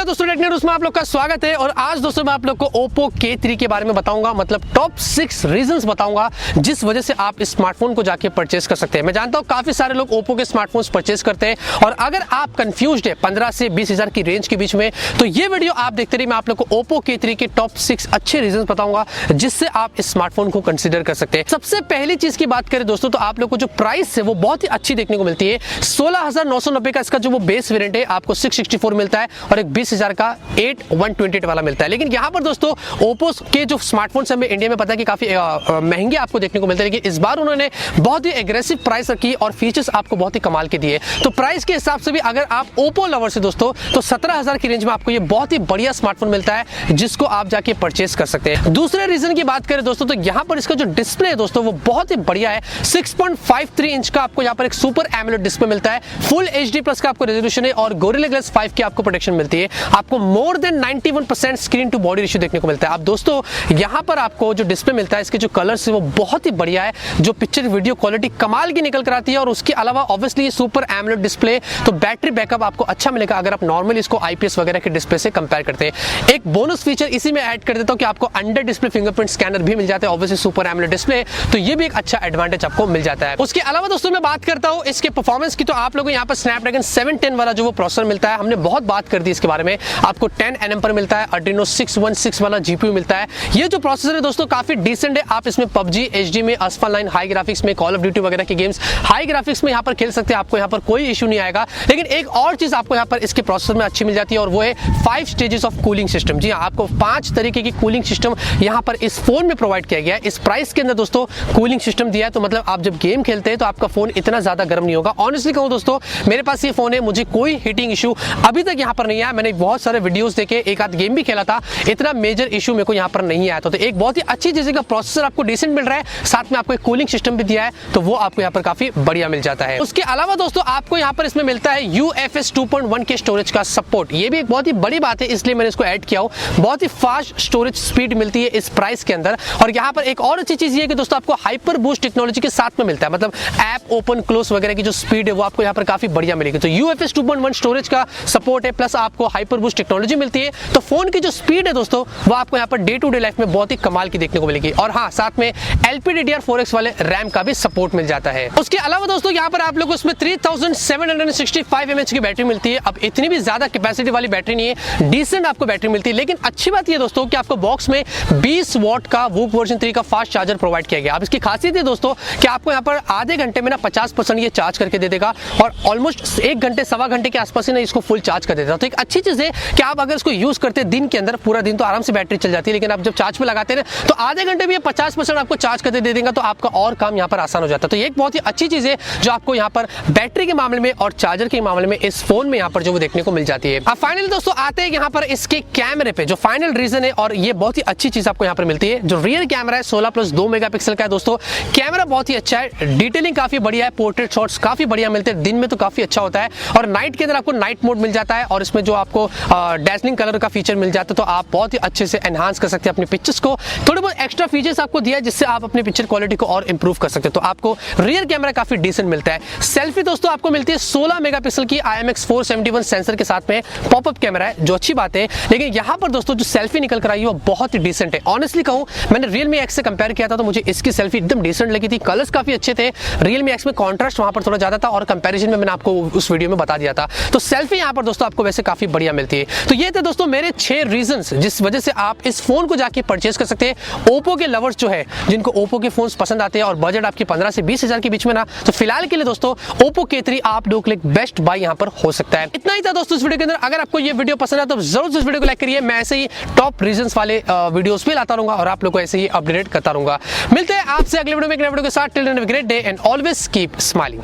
Hello दोस्तों, टेक्नोरेवियूववव में आप लोग का स्वागत है। और आज दोस्तों मैं आप लोग को OPPO K3 के बारे में बताऊंगा, मतलब टॉप 6 रीजंस बताऊंगा जिस वजह से आप इस स्मार्टफोन को जाके परचेस कर सकते हैं। मैं जानता हूं काफी सारे लोग OPPO के स्मार्टफोन्स परचेस करते हैं और अगर आप कंफ्यूज्ड है 15 से 20 हजार की रेंज के बीच में, तो ये वीडियो आप देखते रहिए। मैं आप लोग को OPPO K3 के टॉप 6 अच्छे रीजंस बताऊंगा जिससे आप इस स्मार्टफोन को कंसिडर कर सकते हैं। सबसे पहली चीज की बात करें दोस्तों, तो आप लोग को जो प्राइस है वो बहुत ही अच्छी देखने को मिलती है। 16,990 का इसका जो वो बेस वेरिएंट है आपको 664 मिलता है और एक 20,000 का 8128 वाला मिलता है। लेकिन यहाँ पर दोस्तों ओप्पो के जो स्मार्टफोन हमें इंडिया में पता है कि काफी महंगे आपको देखने को मिलते हैं, लेकिन इस बार उन्होंने बहुत ही एग्रेसिव प्राइस रखी और फीचर्स आपको बहुत ही कमाल के दिए। तो प्राइस के हिसाब से भी अगर आप ओप्पो लवर से दोस्तों, तो 17,000 की रेंज में आपको ये बहुत ही बढ़िया स्मार्टफोन मिलता है जिसको आप जाके परचेस कर सकते हैं। दूसरे रीजन की बात करें दोस्तों, तो यहाँ पर इसका जो डिस्प्ले है दोस्तों वो बहुत ही बढ़िया है। 6.53 इंच का आपको यहाँ पर एक सुपर एमोलेड डिस्प्ले मिलता है, फुल HD प्लस का आपको रेजोल्यूशन है और गोरिल्ला ग्लास 5 की आपको प्रोटेक्शन मिलती है। आपको more than 91% screen to body ratio देखने को मिलता है। अब दोस्तों यहाँ पर आपको जो डिस्प्ले मिलता है, इसके जो कलर्स है वो बहुत ही बढ़िया है, जो पिक्चर वीडियो क्वालिटी कमाल की निकल कर आती है। और उसके अलावा ऑब्वियसली ये सुपर एमोलेड डिस्प्ले, तो बैटरी बैकअप आपको अच्छा मिलेगा अगर आप नॉर्मली इसको IPS वगैरह के डिस्प्ले से कंपेयर करते हैं। एक बोनस फीचर इसी में ऐड कर देता हूँ कि आपको अंडर डिस्प्ले फिंगरप्रिंट स्कैनर भी मिल जाता है, ऑब्वियसली सुपर एमोलेड डिस्प्ले, तो ये भी एक अच्छा एडवांटेज आपको मिल जाता है। उसके अलावा दोस्तों मैं बात करता हूँ इसके परफॉर्मेंस की, तो आप लोगों को यहाँ पर स्नैपड्रैगन 710 वाला जो वो प्रोसेसर मिलता है, हमने बहुत बात कर दी इसके बारे में। आपको 10 nm पर मिलता है, Adreno 616 वाला GPU मिलता है। ये जो प्रोसेसर है दोस्तों काफी डिसेंट है। आप इसमें PUBG HD में, असफल 9 हाई ग्राफिक्स में, कॉल ऑफ ड्यूटी वगैरह की गेम्स हाई ग्राफिक्स में यहाँ पर खेल सकते हैं, आपको यहाँ पर कोई इशू नहीं आएगा। लेकिन एक और चीज आपको यहाँ पर इसके प्रोसेसर में अच्छी मिल जाती है और वो है 5 स्टेजेस ऑफ कूलिंग सिस्टम। जी हाँ, आपको 5 तरीके की कूलिंग सिस्टम यहाँ पर इस फोन में प्रोवाइड किया गया है। इस प्राइस के अंदर दोस्तों कूलिंग सिस्टम दिया है, तो मतलब आप जब गेम खेलते हैं तो आपका फोन इतना ज्यादा गर्म नहीं होगा। ऑनेस्टली कहूँ दोस्तों, मेरे पास ये फोन है, मुझे कोई हीटिंग इशू अभी तक यहाँ पर नहीं आया। मैंने बहुत सारे वीडियोस देखे, एक आध गेम भी खेला था, इतना मेजर इशू मेरे को यहाँ पर नहीं आया। तो एक बहुत ही अच्छी चीज का प्रोसेसर आपको डिसेंट मिल रहा है, साथ में आपको एक कूलिंग सिस्टम भी दिया है, तो वो आपको यहाँ पर काफी बढ़िया मिल जाता है। उसके अलावा दोस्तों आपको यहाँ पर इसमें मिलता है UFS 2.1 के स्टोरेज का सपोर्ट। ये भी एक बहुत ही बड़ी बात है, इसलिए मैंने इसको ऐड किया हो। बहुत ही फास्ट स्टोरेज स्पीड मिलती है इस प्राइस के अंदर। और यहाँ पर एक और अच्छी चीज ये है कि दोस्तों आपको हाइपर बूस्ट टेक्नोलॉजी के साथ में मिलता है, मतलब ऐप ओपन क्लोज वगैरह की जो स्पीड है वो आपको यहाँ पर काफी बढ़िया मिलेगी। तो UFS 2.1 स्टोरेज का सपोर्ट है, प्लस आपको हाइपर बूस्ट टेक्नोलॉजी मिलती है, तो फोन की जो स्पीड है दोस्तों वो आपको यहाँ per day to day life में बहुत ही कमाल की देखने को मिलेगी। और हाँ, साथ में LPDDR4X वाले रैम का भी सपोर्ट मिल जाता है। उसके अलावा दोस्तों यहाँ पर आप लोगों को इसमें 3765 mAh की बैटरी मिलती है। अब इतनी भी ज्यादा कैपेसिटी वाली बैटरी नहीं है, डिसेंट आपको बैटरी मिलती है। लेकिन अच्छी बात ये दोस्तों कि आपको बॉक्स में 20 वॉट का WUP वर्जन 3 का फास्ट चार्जर प्रोवाइड किया गया। अब इसकी खासियत है दोस्तों कि आपको यहाँ पर आधे घंटे में ना 50% ये चार्ज करके दे देगा और ऑलमोस्ट 1 घंटे सवा घंटे के आसपास ही ना इसको फुल चार्ज कर देता है। तो एक अच्छी चीज है कि आप अगर इसको यूज करते हैं दिन के अंदर, पूरा दिन तो आराम से बैटरी चल जाती है, लेकिन आप जब चार्ज पे लगाते हैं तो आधे घंटे में 50% आपको चार्ज करके दे देगा, तो आपका और काम यहाँ पर आसान हो जाता है। तो ये एक बहुत ही अच्छी चीज है जो आपको यहाँ पर बैटरी के मामले में और चार्जर के मामले में इस फोन में यहाँ पर जो वो देखने को मिल जाती है। अब फाइनली दोस्तों आते हैं यहाँ पर इसके कैमरे पे, जो फाइनल रीजन है और ये बहुत ही अच्छी चीज आपको यहाँ पर मिलती है। जो रियर कैमरा है 16+2 मेगापिक्सल का है दोस्तों। कैमरा बहुत ही अच्छा है, डिटेलिंग काफी बढ़िया है, पोर्ट्रेट शॉट्स काफी बढ़िया मिलते हैं, दिन में तो काफी अच्छा होता है। और नाइट के अंदर आपको नाइट मोड मिल जाता है और इसमें जो आपको डैजलिंग कलर का फीचर मिल जाता है, तो आप बहुत ही अच्छे से एनहांस कर सकते हैं अपनी पिक्चर्स को। थोड़े बहुत एक्स्ट्रा फीचर्स आपको दिया है जिससे आप अपनी पिक्चर क्वालिटी को और इंप्रूव कर सकते हैं। तो आपको रियर कैमरा काफी डिसेंट मिलता है। सेल्फी दोस्तों आपको मिलती है 16 मेगापिक्सल की IMX471 सेंसर के साथ में, पॉपअप कैमरा है जो अच्छी बात है। लेकिन यहाँ पर दोस्तों जो सेल्फी निकल कर आई है वो बहुत ही डिसेंट है। ऑनेस्टली कहूँ, मैंने Realme X से कंपेयर किया था तो मुझे इसकी सेल्फी एकदम डिसेंट लगी थी, कलर्स काफी अच्छे थे। Realme X में कॉन्ट्रास्ट वहां पर थोड़ा ज्यादा था और कंपैरिजन में मैंने आपको उस वीडियो में बता दिया था। तो सेल्फी यहाँ पर दोस्तों आपको वैसे काफी बढ़िया मिलती है। तो ये थे दोस्तों मेरे 6 रीजंस जिस वजह से आप इस फोन को जाके परचेस कर सकते हैं। ओप्पो के लवर्स जो है, जिनको ओप्पो के फोन्स पसंद आते हैं और बजट आपकी 15 से 20 हजार के बीच में ना, तो फिलहाल के लिए दोस्तों OPPO K3 आप लोगों के लिए बेस्ट बाय यहाँ पर हो सकता है। इतना ही था दोस्तों इस वीडियो के अंदर। अगर आपको ये वीडियो पसंद है तो जरूर इस वीडियो को लाइक करिए। मैं ऐसे ही टॉप रीजंस वाले वीडियोस भी लाता रहूंगा और आप लोग को ऐसे ही अपडेट करता रहूंगा। मिलते हैं आपसे अगले वीडियो में एक नए वीडियो के साथ। Till then have a great day and always keep smiling.